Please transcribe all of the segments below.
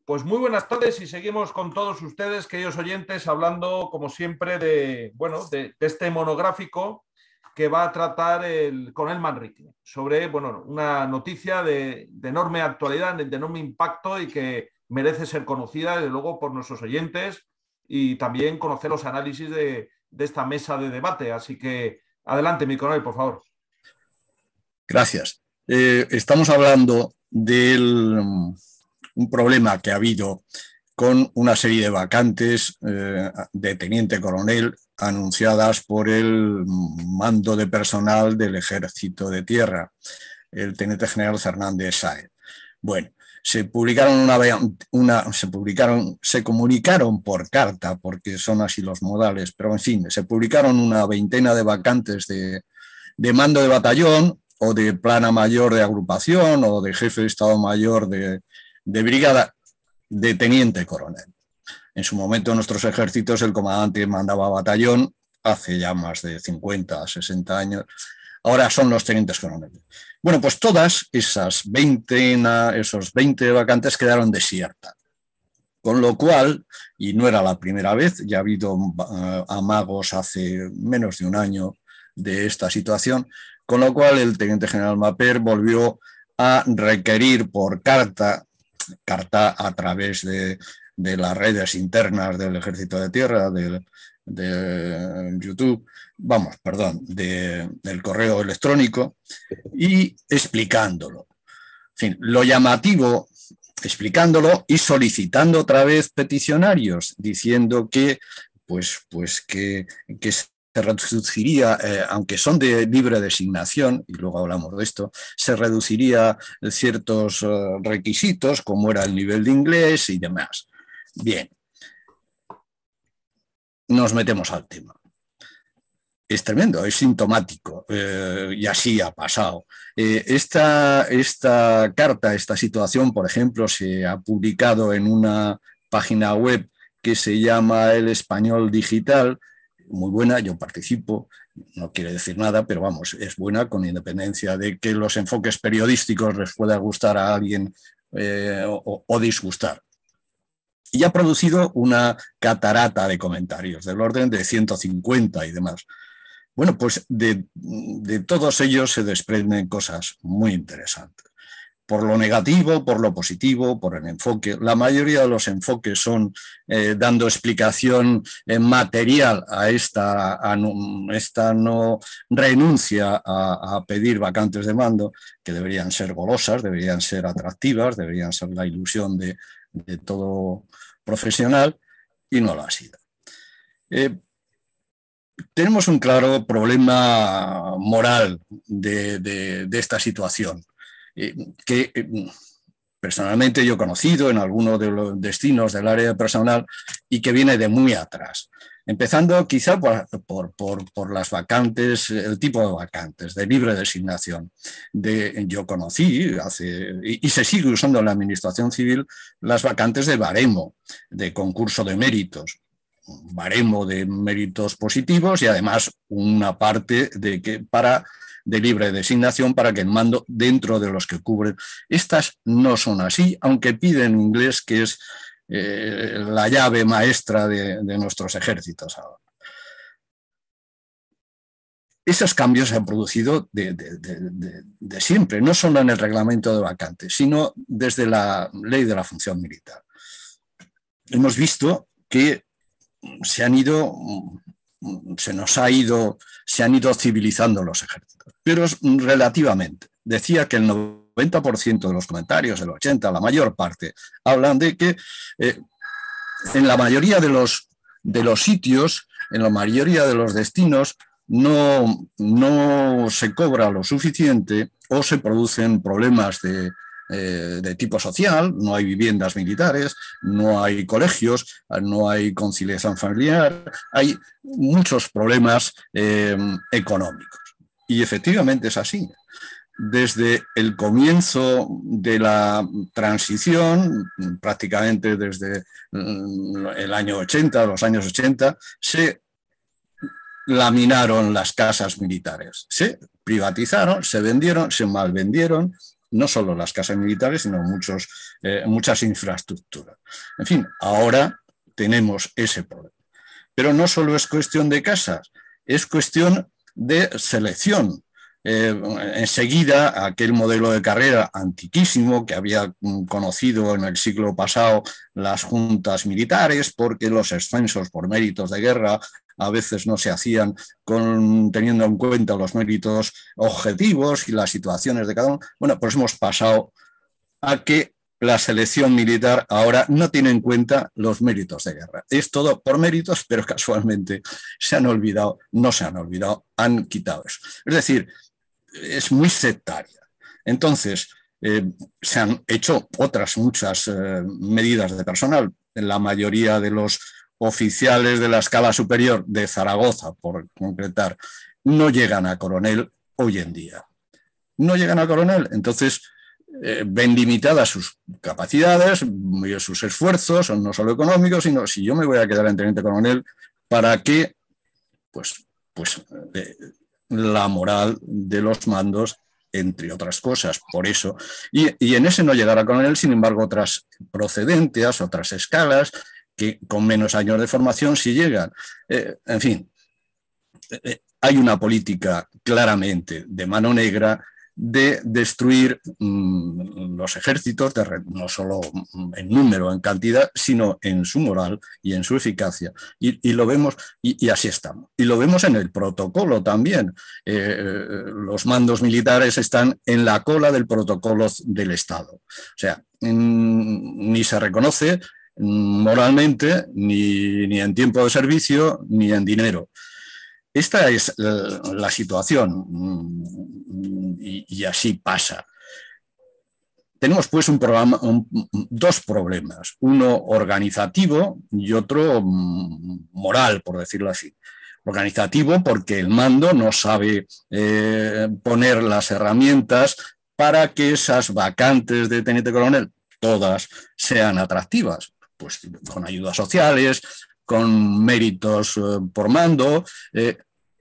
Pues muy buenas tardes y seguimos con todos ustedes, queridos oyentes, hablando como siempre de este monográfico que va a tratar el coronel Manrique sobre una noticia de enorme actualidad, de enorme impacto y que merece ser conocida, desde luego, por nuestros oyentes y también conocer los análisis de esta mesa de debate. Así que adelante, mi coronel, por favor. Gracias. Estamos hablando de un problema que ha habido con una serie de vacantes de teniente coronel anunciadas por el mando de personal del Ejército de Tierra, el teniente general Fernández Sáez. Bueno, se comunicaron por carta, porque son así los modales, pero en fin, se publicaron una veintena de vacantes de mando de batallón o de plana mayor de agrupación o de jefe de Estado Mayor de brigada de teniente coronel. En su momento en nuestros ejércitos el comandante mandaba batallón hace ya más de 50, 60 años. Ahora son los tenientes coroneles. Bueno, pues todas esos 20 vacantes quedaron desiertas. Con lo cual, y no era la primera vez, ya ha habido amagos hace menos de un año de esta situación, con lo cual el teniente general Maper volvió a requerir por carta a través de las redes internas del Ejército de Tierra, de YouTube, del correo electrónico, y explicándolo. En fin, lo llamativo, explicándolo y solicitando otra vez peticionarios, diciendo que se reduciría, aunque son de libre designación, y luego hablamos de esto, se reduciría ciertos requisitos, como era el nivel de inglés y demás. Bien, nos metemos al tema. Es tremendo, es sintomático, y así ha pasado. Esta carta, esta situación, por ejemplo, se ha publicado en una página web que se llama El Español Digital, muy buena, yo participo, no quiere decir nada, pero vamos, es buena con independencia de que los enfoques periodísticos les pueda gustar a alguien o disgustar. Y ha producido una catarata de comentarios del orden de 150 y demás. Bueno, pues de todos ellos se desprenden cosas muy interesantes. Por lo negativo, por lo positivo, por el enfoque. La mayoría de los enfoques son dando explicación material a esta no renuncia a pedir vacantes de mando, que deberían ser golosas, deberían ser atractivas, deberían ser la ilusión de todo profesional, y no lo ha sido. Tenemos un claro problema moral de esta situación, que personalmente yo he conocido en algunos de los destinos del área personal y que viene de muy atrás. Empezando quizá por las vacantes, el tipo de vacantes, de libre designación. Yo conocí y se sigue usando en la administración civil las vacantes de baremo, de concurso de méritos. Baremo de méritos positivos y además una parte de libre designación para que el mando dentro de los que cubren. Estas no son así, aunque piden inglés, que es la llave maestra de nuestros ejércitos ahora. Esos cambios se han producido de siempre, no solo en el reglamento de vacantes, sino desde la ley de la función militar. Hemos visto que se han ido civilizando los ejércitos, pero relativamente. Decía que el 90% de los comentarios, el 80%, la mayor parte, hablan de que en la mayoría de los sitios, en la mayoría de los destinos, no se cobra lo suficiente o se producen problemas de tipo social, no hay viviendas militares, no hay colegios, no hay conciliación familiar, hay muchos problemas económicos. Y efectivamente es así. Desde el comienzo de la transición, prácticamente desde el año 80, los años 80, se laminaron las casas militares, se privatizaron, se vendieron, se malvendieron no solo las casas militares, sino muchas infraestructuras. En fin, ahora tenemos ese problema. Pero no solo es cuestión de casas, es cuestión de selección. Enseguida, aquel modelo de carrera antiquísimo que había conocido en el siglo pasado las juntas militares, porque los ascensos por méritos de guerra a veces no se hacían teniendo en cuenta los méritos objetivos y las situaciones de cada uno. Bueno, pues hemos pasado a que la selección militar ahora no tiene en cuenta los méritos de guerra. Es todo por méritos, pero casualmente no se han olvidado, han quitado eso. Es decir, es muy sectaria. Entonces, se han hecho otras muchas medidas de personal. La mayoría de los oficiales de la escala superior de Zaragoza, por concretar, no llegan a coronel hoy en día. No llegan a coronel, entonces ven limitadas sus capacidades y sus esfuerzos, no solo económicos, sino si yo me voy a quedar en teniente coronel, ¿para qué? Pues la moral de los mandos, entre otras cosas, por eso. Y en ese no llegar a coronel, sin embargo, otras procedentes, otras escalas, que con menos años de formación sí llegan. En fin, hay una política claramente de mano negra de destruir los ejércitos, no solo en número, en cantidad, sino en su moral y en su eficacia. Y lo vemos, y así estamos. Y lo vemos en el protocolo también. Los mandos militares están en la cola del protocolo del Estado. O sea, ni se reconoce moralmente, ni en tiempo de servicio, ni en dinero. Esta es la situación y así pasa. Tenemos pues dos problemas, uno organizativo y otro moral, por decirlo así. Organizativo porque el mando no sabe poner las herramientas para que esas vacantes de teniente coronel todas sean atractivas, pues con ayudas sociales, con méritos por mando,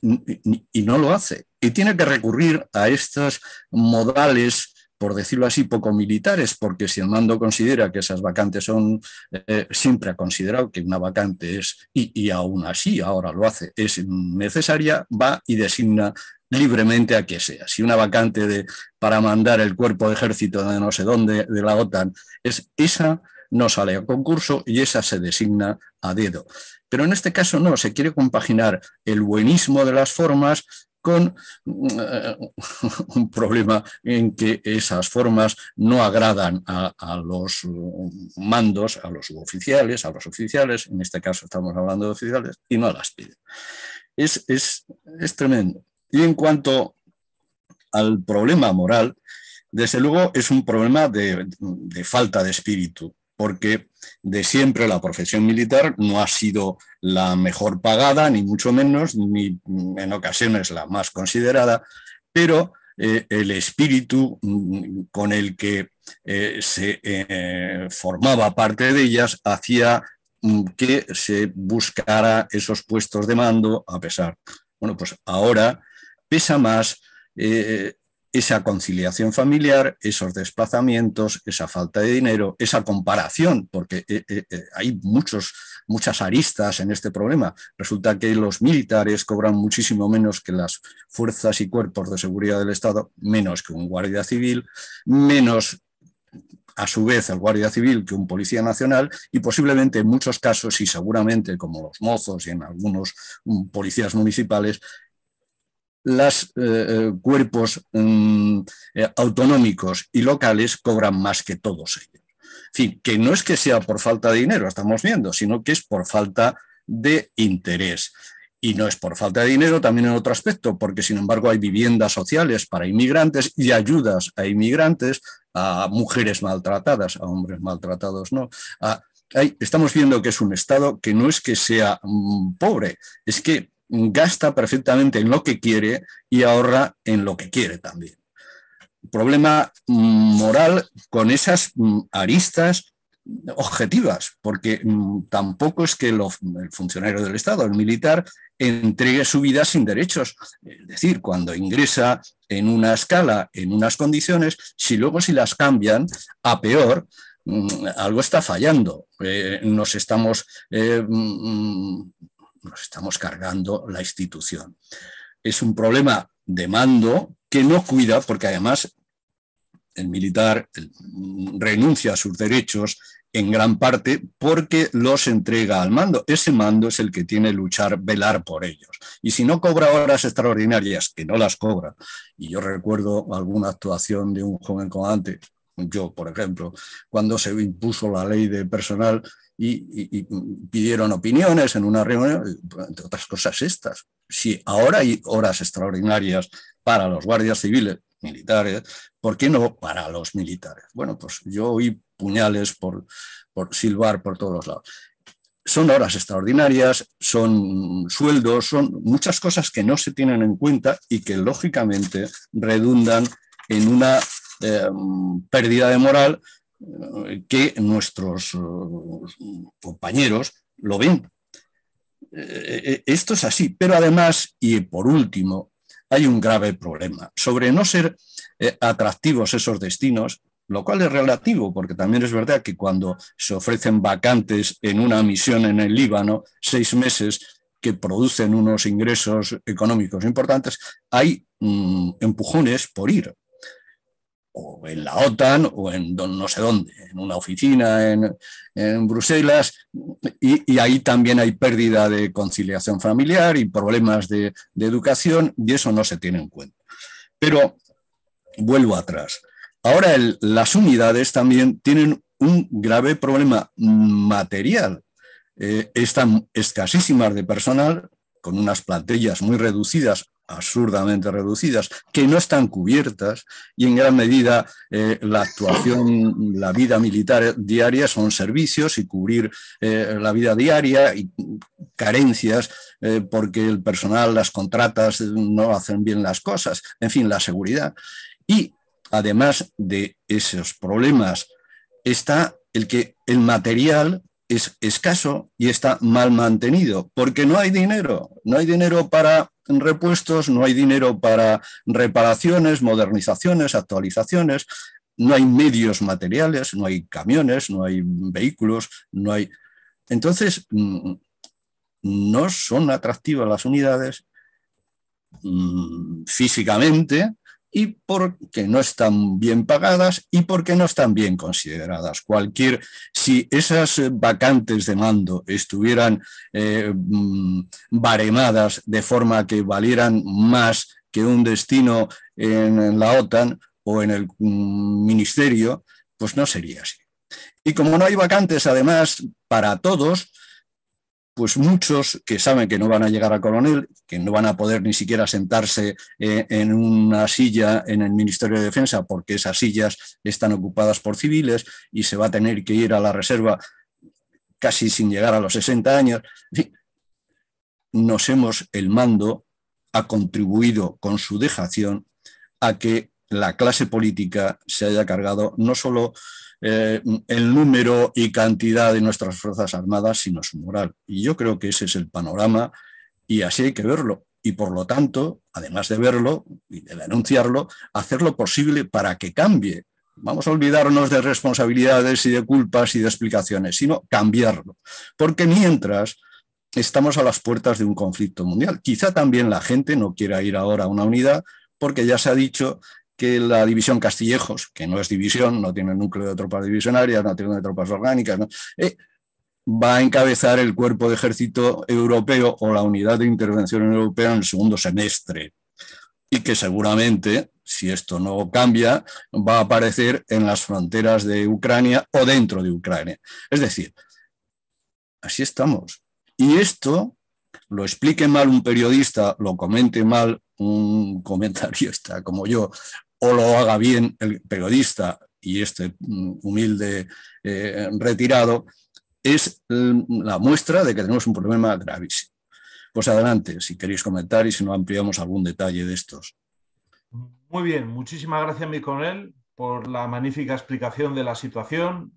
y no lo hace. Y tiene que recurrir a estos modales, por decirlo así, poco militares, porque si el mando considera que esas vacantes son, siempre ha considerado que una vacante es, y aún así ahora lo hace, es necesaria, va y designa libremente a que sea. Si una vacante para mandar el cuerpo de ejército de no sé dónde, de la OTAN, es esa, no sale a concurso y esa se designa a dedo. Pero en este caso no, se quiere compaginar el buenismo de las formas con un problema en que esas formas no agradan a los mandos, a los suboficiales, a los oficiales, en este caso estamos hablando de oficiales, y no las piden. Es tremendo. Y en cuanto al problema moral, desde luego es un problema de falta de espíritu, porque de siempre la profesión militar no ha sido la mejor pagada, ni mucho menos, ni en ocasiones la más considerada, pero el espíritu con el que se formaba parte de ellas hacía que se buscara esos puestos de mando a pesar. Bueno, pues ahora pesa más esa conciliación familiar, esos desplazamientos, esa falta de dinero, esa comparación, porque hay muchas aristas en este problema. Resulta que los militares cobran muchísimo menos que las fuerzas y cuerpos de seguridad del Estado, menos que un guardia civil, menos a su vez el guardia civil que un policía nacional, y posiblemente en muchos casos, y seguramente como los mozos y en algunos policías municipales, los cuerpos autonómicos y locales cobran más que todos ellos. En fin, que no es que sea por falta de dinero, estamos viendo, sino que es por falta de interés. Y no es por falta de dinero también en otro aspecto, porque sin embargo hay viviendas sociales para inmigrantes y ayudas a inmigrantes, a mujeres maltratadas, a hombres maltratados no. Estamos viendo que es un Estado que no es que sea pobre, es que gasta perfectamente en lo que quiere y ahorra en lo que quiere también. Problema moral con esas aristas objetivas, porque tampoco es que el funcionario del Estado, el militar, entregue su vida sin derechos. Es decir, cuando ingresa en una escala, en unas condiciones, si luego si las cambian a peor, algo está fallando. Nos estamos cargando la institución. Es un problema de mando que no cuida, porque además el militar renuncia a sus derechos en gran parte porque los entrega al mando. Ese mando es el que tiene que luchar, velar por ellos. Y si no cobra horas extraordinarias, que no las cobra, y yo recuerdo alguna actuación de un joven comandante, yo, por ejemplo, cuando se impuso la ley de personal y pidieron opiniones en una reunión, entre otras cosas estas. Si ahora hay horas extraordinarias para los guardias civiles, militares, ¿por qué no para los militares? Bueno, pues yo oí puñales por silbar por todos los lados. Son horas extraordinarias, son sueldos, son muchas cosas que no se tienen en cuenta y que lógicamente redundan en una pérdida de moral que nuestros compañeros lo ven. Esto es así, pero además, y por último, hay un grave problema sobre no ser atractivos esos destinos, lo cual es relativo, porque también es verdad que cuando se ofrecen vacantes en una misión en el Líbano, 6 meses que producen unos ingresos económicos importantes, hay empujones por ir, o en la OTAN, o en no sé dónde, en una oficina en Bruselas, y ahí también hay pérdida de conciliación familiar y problemas de educación, y eso no se tiene en cuenta. Pero vuelvo atrás. Ahora las unidades también tienen un grave problema material. Están escasísimas de personal, con unas plantillas muy reducidas, absurdamente reducidas, que no están cubiertas, y en gran medida la actuación, la vida militar diaria son servicios y cubrir la vida diaria y carencias porque el personal, las contratas no hacen bien las cosas, en fin, la seguridad. Y además de esos problemas está el que el material es escaso y está mal mantenido, porque no hay dinero para repuestos, no hay dinero para reparaciones, modernizaciones, actualizaciones, no hay medios materiales, no hay camiones, no hay vehículos, no hay... Entonces, no son atractivas las unidades físicamente, y porque no están bien pagadas y porque no están bien consideradas. Si esas vacantes de mando estuvieran baremadas de forma que valieran más que un destino en la OTAN o en el ministerio, pues no sería así. Y como no hay vacantes, además, para todos, pues muchos que saben que no van a llegar a coronel, que no van a poder ni siquiera sentarse en una silla en el Ministerio de Defensa porque esas sillas están ocupadas por civiles y se va a tener que ir a la reserva casi sin llegar a los 60 años. En fin, el mando ha contribuido con su dejación a que la clase política se haya cargado no solo el número y cantidad de nuestras Fuerzas Armadas, sino su moral. Y yo creo que ese es el panorama y así hay que verlo. Y por lo tanto, además de verlo y de denunciarlo, hacer lo posible para que cambie. Vamos a olvidarnos de responsabilidades y de culpas y de explicaciones, sino cambiarlo. Porque mientras estamos a las puertas de un conflicto mundial, quizá también la gente no quiera ir ahora a una unidad porque ya se ha dicho que la división Castillejos, que no es división, no tiene núcleo de tropas divisionarias, no tiene tropas orgánicas, ¿no? Va a encabezar el cuerpo de ejército europeo o la unidad de intervención europea en el segundo semestre. Y que seguramente, si esto no cambia, va a aparecer en las fronteras de Ucrania o dentro de Ucrania. Es decir, así estamos. Y esto lo explique mal un periodista, lo comente mal un comentarista como yo, o lo haga bien el periodista y este humilde retirado, es la muestra de que tenemos un problema gravísimo. Pues adelante, si queréis comentar y si no ampliamos algún detalle de estos. Muy bien, muchísimas gracias, mi coronel, por la magnífica explicación de la situación.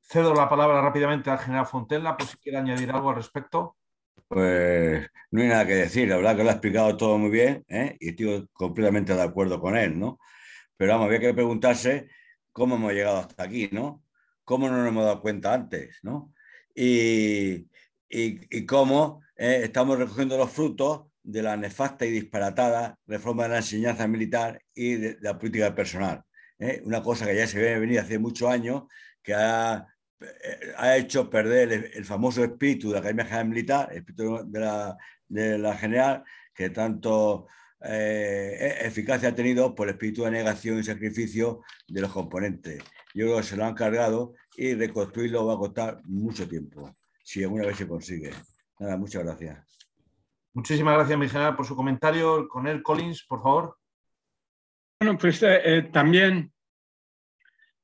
Cedo la palabra rápidamente al general Fontella, por si quiere añadir algo al respecto. Pues no hay nada que decir, la verdad que lo ha explicado todo muy bien, ¿eh? Y estoy completamente de acuerdo con él, ¿no? Pero vamos, había que preguntarse cómo hemos llegado hasta aquí, ¿no? ¿Cómo no nos hemos dado cuenta antes, ¿no? Y cómo estamos recogiendo los frutos de la nefasta y disparatada reforma de la enseñanza militar y de la política personal. Una cosa que ya se ve venir hace muchos años, que ha hecho perder el famoso espíritu de la Academia General Militar, el espíritu de la General, que tanto eficacia ha tenido por el espíritu de negación y sacrificio de los componentes. Yo creo que se lo han cargado y reconstruirlo va a costar mucho tiempo, si alguna vez se consigue. Nada, muchas gracias. Muchísimas gracias, mi general, por su comentario. Conel Collins, por favor. Bueno, pues también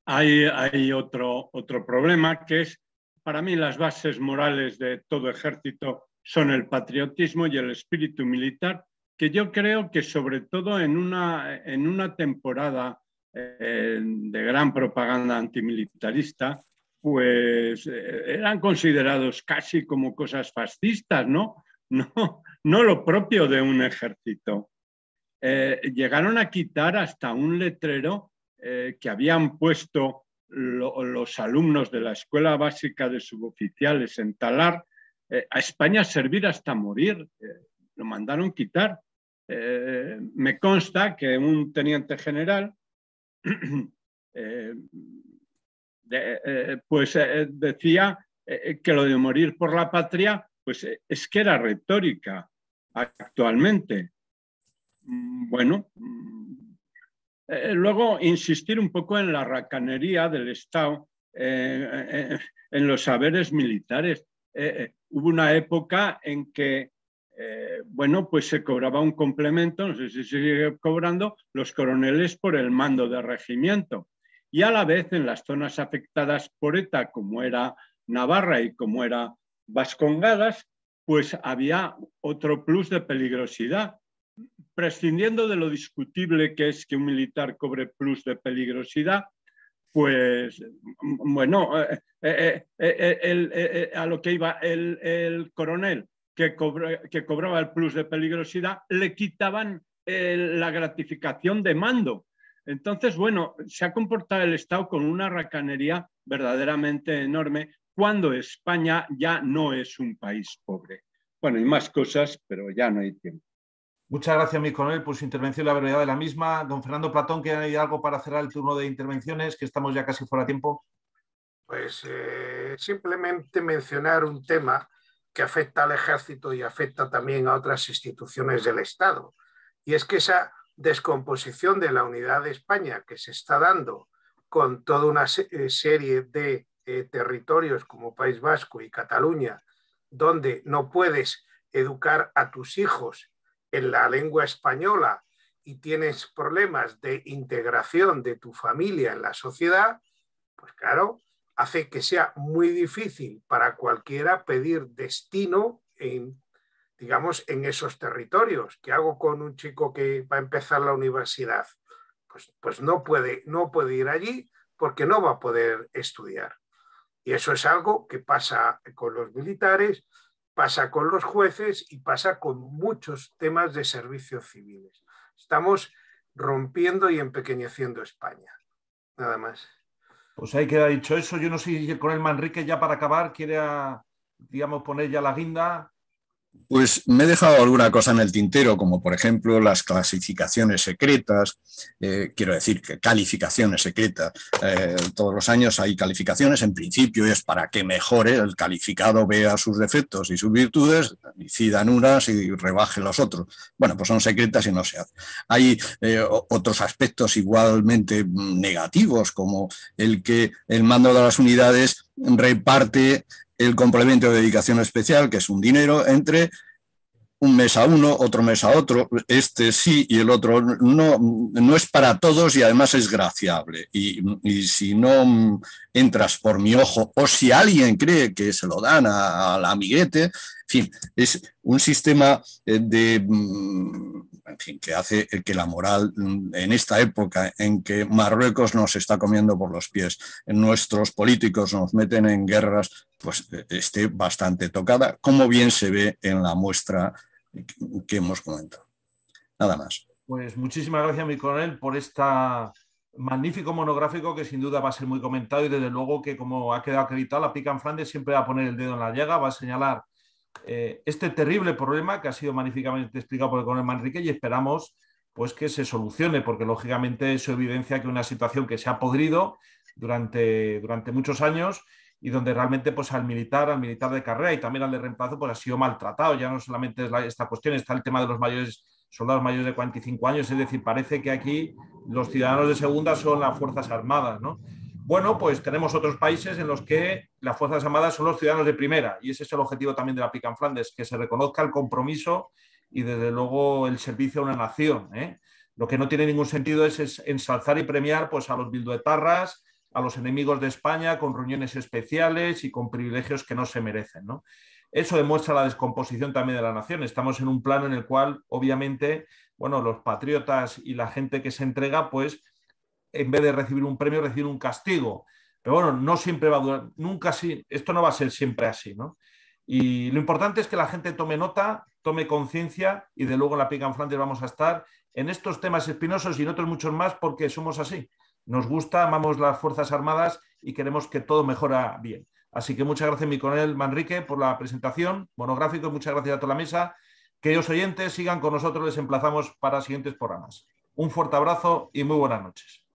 hay otro problema, que es, para mí, las bases morales de todo ejército son el patriotismo y el espíritu militar, que yo creo que sobre todo en una temporada de gran propaganda antimilitarista, pues eran considerados casi como cosas fascistas, ¿no? No lo propio de un ejército. Llegaron a quitar hasta un letrero que habían puesto los alumnos de la Escuela Básica de Suboficiales en Talar, a España servir hasta morir. Lo mandaron quitar. Me consta que un teniente general decía que lo de morir por la patria pues es que era retórica actualmente. Bueno, luego insistir un poco en la racanería del Estado, en los saberes militares. Hubo una época en que bueno, pues se cobraba un complemento, no sé si se sigue cobrando, los coroneles por el mando de regimiento. Y a la vez en las zonas afectadas por ETA, como era Navarra y como era Vascongadas, pues había otro plus de peligrosidad. Prescindiendo de lo discutible que es que un militar cobre plus de peligrosidad, pues bueno, a lo que iba el coronel que cobraba el plus de peligrosidad, le quitaban la gratificación de mando. Entonces, bueno, se ha comportado el Estado con una racanería verdaderamente enorme cuando España ya no es un país pobre. Bueno, y más cosas, pero ya no hay tiempo. Muchas gracias, mi coronel, por su intervención y la brevedad de la misma. Don Fernando Platón, ¿que hay algo para cerrar el turno de intervenciones? Que estamos ya casi fuera de tiempo. Pues simplemente mencionar un tema que afecta al ejército y afecta también a otras instituciones del Estado. Y es que esa descomposición de la unidad de España que se está dando con toda una serie de territorios como País Vasco y Cataluña, donde no puedes educar a tus hijos en la lengua española y tienes problemas de integración de tu familia en la sociedad, pues claro, hace que sea muy difícil para cualquiera pedir destino digamos, en esos territorios. ¿Qué hago con un chico que va a empezar la universidad? Pues no puede ir allí porque no va a poder estudiar. Y eso es algo que pasa con los militares, pasa con los jueces y pasa con muchos temas de servicios civiles. Estamos rompiendo y empequeñeciendo España. Nada más. Pues ahí queda dicho eso. Yo no sé si con el Manrique ya para acabar quiere, digamos, poner ya la guinda. Pues me he dejado alguna cosa en el tintero, como por ejemplo las clasificaciones secretas, quiero decir que calificaciones secretas. Todos los años hay calificaciones, en principio es para que mejore, el calificado vea sus defectos y sus virtudes, incidan unas y rebaje los otros. Bueno, pues son secretas y no se hace. Hay otros aspectos igualmente negativos, como el que el mando de las unidades reparte el complemento de dedicación especial, que es un dinero, entre un mes a uno, otro mes a otro, este sí y el otro no, no es para todos y además es graciable. Y si no entras por mi ojo o si alguien cree que se lo dan al amiguete, en fin, es un sistema en fin, que hace que la moral en esta época en que Marruecos nos está comiendo por los pies, nuestros políticos nos meten en guerras pues esté bastante tocada, como bien se ve en la muestra que hemos comentado. Nada más. Pues muchísimas gracias, mi coronel, por esta magnífico monográfico que sin duda va a ser muy comentado y desde luego que, como ha quedado acreditado, la PICAN Flandes siempre va a poner el dedo en la llaga, va a señalar este terrible problema que ha sido magníficamente explicado por el coronel Manrique y esperamos pues que se solucione, porque lógicamente eso evidencia que una situación que se ha podrido durante muchos años y donde realmente pues al militar de carrera y también al de reemplazo pues ha sido maltratado. Ya no solamente es esta cuestión, está el tema de los soldados mayores de 45 años, es decir, parece que aquí los ciudadanos de segunda son las Fuerzas Armadas, ¿no? Bueno, pues tenemos otros países en los que las Fuerzas Armadas son los ciudadanos de primera y ese es el objetivo también de la PICAN Flandes, que se reconozca el compromiso y desde luego el servicio a una nación, ¿eh? Lo que no tiene ningún sentido es ensalzar y premiar pues, a los bilduetarras, a los enemigos de España con reuniones especiales y con privilegios que no se merecen, ¿no? Eso demuestra la descomposición también de la nación. Estamos en un plano en el cual, obviamente, bueno, los patriotas y la gente que se entrega, pues, en vez de recibir un premio, reciben un castigo. Pero bueno, no siempre va a durar, nunca así, esto no va a ser siempre así, ¿no? Y lo importante es que la gente tome nota, tome conciencia y de luego en la PICAN Flandes vamos a estar en estos temas espinosos y en otros muchos más porque somos así. Nos gusta, amamos las Fuerzas Armadas y queremos que todo mejora bien. Así que muchas gracias, mi coronel Manrique, por la presentación monográfico y muchas gracias a toda la mesa. Queridos oyentes, sigan con nosotros, les emplazamos para siguientes programas. Un fuerte abrazo y muy buenas noches.